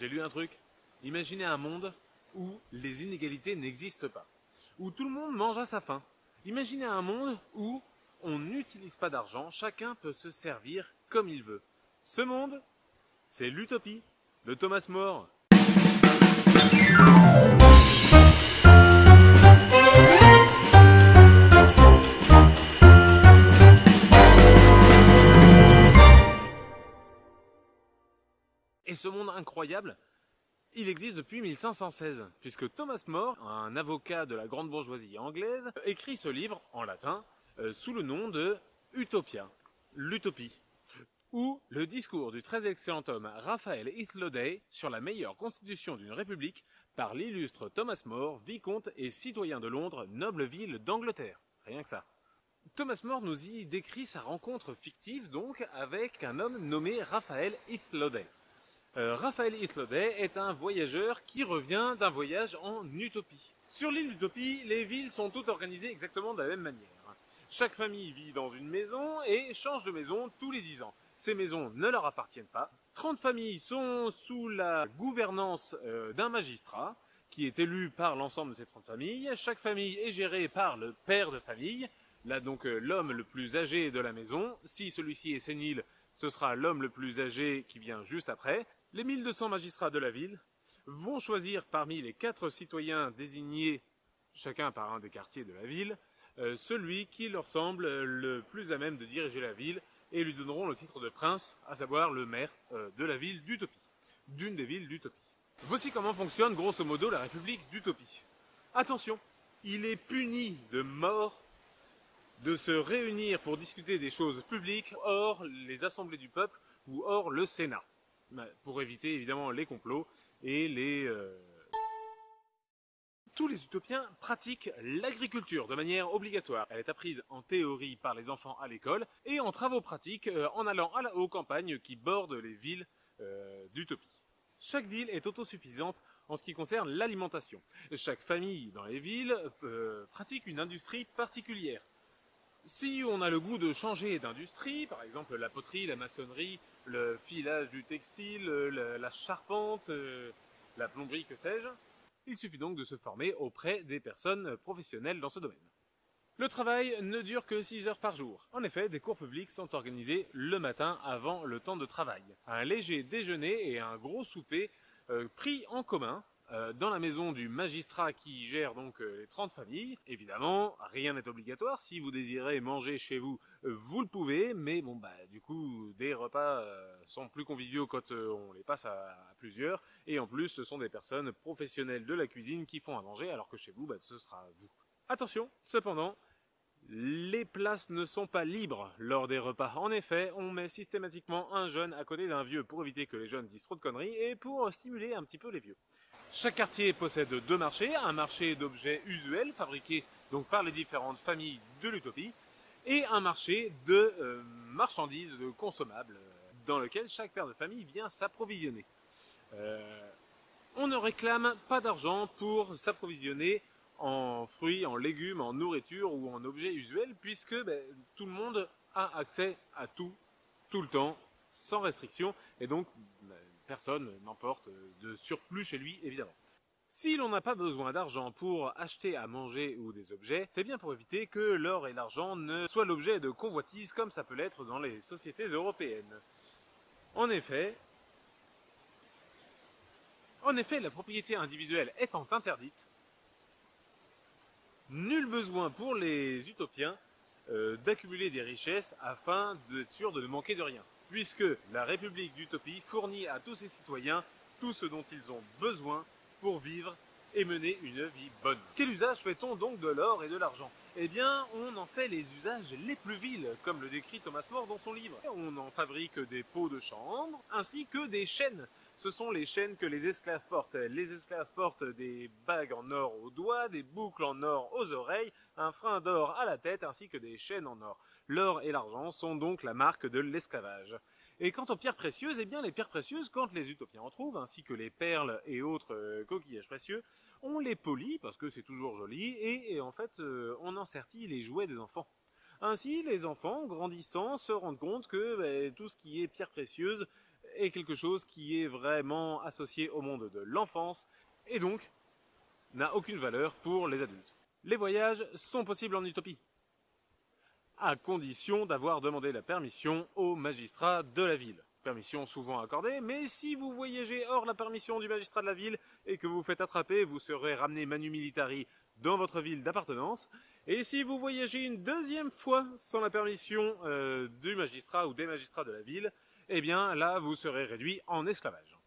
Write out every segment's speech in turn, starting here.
J'ai lu un truc. Imaginez un monde où les inégalités n'existent pas, où tout le monde mange à sa faim. Imaginez un monde où on n'utilise pas d'argent, chacun peut se servir comme il veut. Ce monde, c'est l'utopie de Thomas More. Et ce monde incroyable, il existe depuis 1516, puisque Thomas More, un avocat de la grande bourgeoisie anglaise, écrit ce livre en latin sous le nom de Utopia, l'utopie, ou le discours du très excellent homme Raphael Heath Lodey sur la meilleure constitution d'une république par l'illustre Thomas More, vicomte et citoyen de Londres, noble ville d'Angleterre. Rien que ça. Thomas More nous y décrit sa rencontre fictive donc avec un homme nommé Raphael Heath Lodey. Raphael Heath Lodey est un voyageur qui revient d'un voyage en utopie. Sur l'île d'Utopie, les villes sont toutes organisées exactement de la même manière. Chaque famille vit dans une maison et change de maison tous les 10 ans. Ces maisons ne leur appartiennent pas. 30 familles sont sous la gouvernance d'un magistrat qui est élu par l'ensemble de ces 30 familles. Chaque famille est gérée par le père de famille, là donc l'homme le plus âgé de la maison. Si celui-ci est sénile, ce sera l'homme le plus âgé qui vient juste après. Les 1200 magistrats de la ville vont choisir parmi les 4 citoyens désignés, chacun par un des quartiers de la ville, celui qui leur semble le plus à même de diriger la ville et lui donneront le titre de prince, à savoir le maire de la ville d'Utopie, d'une des villes d'Utopie. Voici comment fonctionne grosso modo la République d'Utopie. Attention, il est puni de mort de se réunir pour discuter des choses publiques hors les assemblées du peuple ou hors le Sénat, pour éviter évidemment les complots et Tous les utopiens pratiquent l'agriculture de manière obligatoire. Elle est apprise en théorie par les enfants à l'école et en travaux pratiques en allant aux campagnes qui bordent les villes d'Utopie. Chaque ville est autosuffisante en ce qui concerne l'alimentation. Chaque famille dans les villes pratique une industrie particulière. Si on a le goût de changer d'industrie, par exemple la poterie, la maçonnerie, le filage du textile, la charpente, la plomberie, que sais-je, il suffit donc de se former auprès des personnes professionnelles dans ce domaine. Le travail ne dure que 6 heures par jour. En effet, des cours publics sont organisés le matin avant le temps de travail. Un léger déjeuner et un gros souper pris en commun dans la maison du magistrat qui gère donc les 30 familles. Évidemment, rien n'est obligatoire. Si vous désirez manger chez vous, vous le pouvez. Mais bon, du coup, des repas sont plus conviviaux quand on les passe à plusieurs. Et en plus, ce sont des personnes professionnelles de la cuisine qui font à manger, alors que chez vous, ce sera vous. Attention, cependant, les places ne sont pas libres lors des repas. En effet, on met systématiquement un jeune à côté d'un vieux pour éviter que les jeunes disent trop de conneries et pour stimuler un petit peu les vieux. Chaque quartier possède 2 marchés, un marché d'objets usuels fabriqués donc par les différentes familles de l'utopie et un marché de marchandises, de consommables, dans lequel chaque père de famille vient s'approvisionner. On ne réclame pas d'argent pour s'approvisionner en fruits, en légumes, en nourriture ou en objets usuels, puisque tout le monde a accès à tout le temps, sans restriction, et donc personne n'emporte de surplus chez lui, évidemment. Si l'on n'a pas besoin d'argent pour acheter à manger ou des objets, c'est bien pour éviter que l'or et l'argent ne soient l'objet de convoitises comme ça peut l'être dans les sociétés européennes. En effet, la propriété individuelle étant interdite, nul besoin pour les utopiens d'accumuler des richesses afin d'être sûr de ne manquer de rien, puisque la République d'Utopie fournit à tous ses citoyens tout ce dont ils ont besoin pour vivre et mener une vie bonne. Quel usage fait-on donc de l'or et de l'argent? Eh bien, on en fait les usages les plus vils, comme le décrit Thomas More dans son livre. On en fabrique des pots de chambre, ainsi que des chaînes. Ce sont les chaînes que les esclaves portent. Les esclaves portent des bagues en or aux doigts, des boucles en or aux oreilles, un frein d'or à la tête, ainsi que des chaînes en or. L'or et l'argent sont donc la marque de l'esclavage. Et quant aux pierres précieuses, eh bien les pierres précieuses, quand les utopiens en trouvent, ainsi que les perles et autres coquillages précieux, on les polit, parce que c'est toujours joli, et en fait, on ensertit les jouets des enfants. Ainsi, les enfants, grandissant, se rendent compte que tout ce qui est pierres précieuses est quelque chose qui est vraiment associé au monde de l'enfance et donc n'a aucune valeur pour les adultes. Les voyages sont possibles en utopie, à condition d'avoir demandé la permission au magistrat de la ville. Permission souvent accordée, mais si vous voyagez hors la permission du magistrat de la ville et que vous vous faites attraper, vous serez ramené manu militari dans votre ville d'appartenance. Et si vous voyagez une deuxième fois sans la permission du magistrat ou des magistrats de la ville, eh bien là vous serez réduit en esclavage.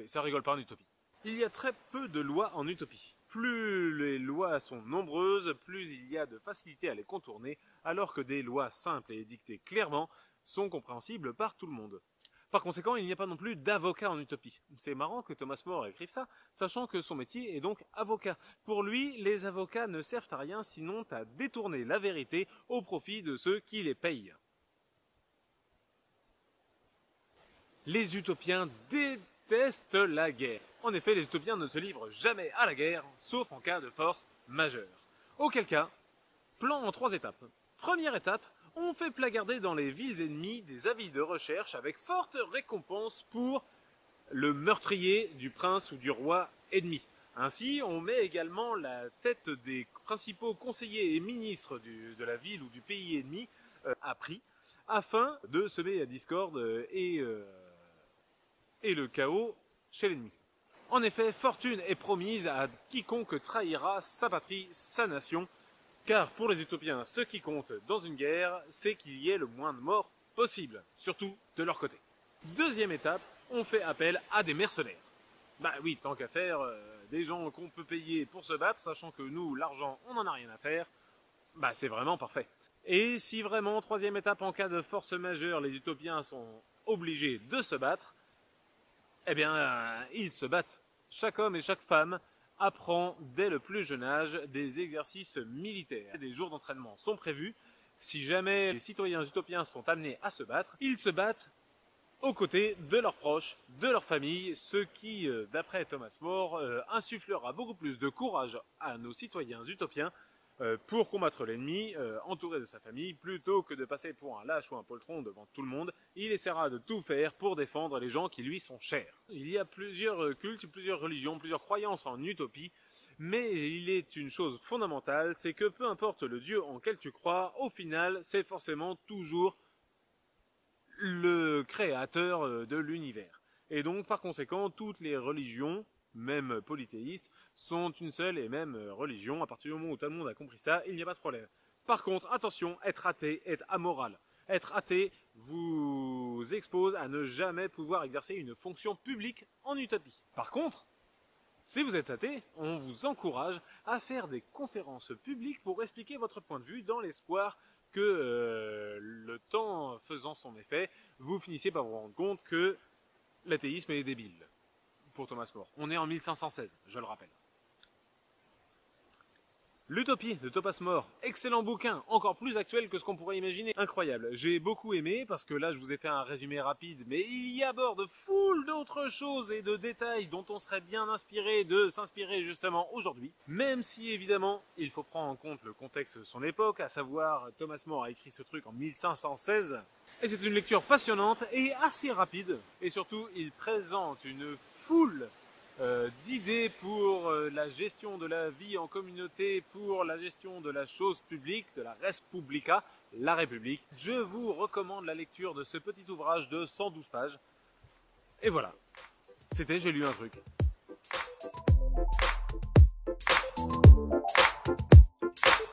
Ça rigole pas en utopie. Il y a très peu de lois en utopie. Plus les lois sont nombreuses, plus il y a de facilité à les contourner, alors que des lois simples et édictées clairement sont compréhensibles par tout le monde. Par conséquent, il n'y a pas non plus d'avocat en utopie. C'est marrant que Thomas More écrive ça, sachant que son métier est donc avocat. Pour lui, les avocats ne servent à rien sinon à détourner la vérité au profit de ceux qui les payent. Les utopiens détestent la guerre. En effet, les utopiens ne se livrent jamais à la guerre, sauf en cas de force majeure. Auquel cas, plan en 3 étapes. Première étape, on fait plagarder dans les villes ennemies des avis de recherche avec forte récompense pour le meurtrier du prince ou du roi ennemi. Ainsi, on met également la tête des principaux conseillers et ministres de la ville ou du pays ennemi à prix, afin de semer la discorde et le chaos chez l'ennemi. En effet, fortune est promise à quiconque trahira sa patrie, sa nation, car pour les utopiens, ce qui compte dans une guerre, c'est qu'il y ait le moins de morts possible, surtout de leur côté. Deuxième étape, on fait appel à des mercenaires. Bah oui, tant qu'à faire, des gens qu'on peut payer pour se battre, sachant que nous, l'argent, on n'en a rien à faire, bah c'est vraiment parfait. Et si vraiment, troisième étape, en cas de force majeure, les utopiens sont obligés de se battre, eh bien, ils se battent. Chaque homme et chaque femme apprend dès le plus jeune âge des exercices militaires. Des jours d'entraînement sont prévus. Si jamais les citoyens utopiens sont amenés à se battre, ils se battent aux côtés de leurs proches, de leur famille, ce qui, d'après Thomas More, insufflera beaucoup plus de courage à nos citoyens utopiens pour combattre l'ennemi, entouré de sa famille, plutôt que de passer pour un lâche ou un poltron devant tout le monde. Il essaiera de tout faire pour défendre les gens qui lui sont chers. Il y a plusieurs cultes, plusieurs religions, plusieurs croyances en utopie, mais il est une chose fondamentale, c'est que peu importe le Dieu en quel tu crois, au final, c'est forcément toujours le créateur de l'univers. Et donc, par conséquent, toutes les religions, même polythéistes, sont une seule et même religion. À partir du moment où tout le monde a compris ça, il n'y a pas de problème. Par contre, attention, être athée est amoral. Être athée vous expose à ne jamais pouvoir exercer une fonction publique en utopie. Par contre, si vous êtes athée, on vous encourage à faire des conférences publiques pour expliquer votre point de vue dans l'espoir que le temps faisant son effet, vous finissiez par vous rendre compte que l'athéisme est débile. Pour Thomas More. On est en 1516, je le rappelle. L'Utopie de Thomas More, excellent bouquin, encore plus actuel que ce qu'on pourrait imaginer. Incroyable, j'ai beaucoup aimé parce que là je vous ai fait un résumé rapide, mais il y aborde foule d'autres choses et de détails dont on serait bien inspiré de s'inspirer justement aujourd'hui. Même si évidemment il faut prendre en compte le contexte de son époque, à savoir Thomas More a écrit ce truc en 1516. Et c'est une lecture passionnante et assez rapide. Et surtout, il présente une foule d'idées pour la gestion de la vie en communauté, pour la gestion de la chose publique, de la res publica, la République. Je vous recommande la lecture de ce petit ouvrage de 112 pages. Et voilà, c'était J'ai lu un truc.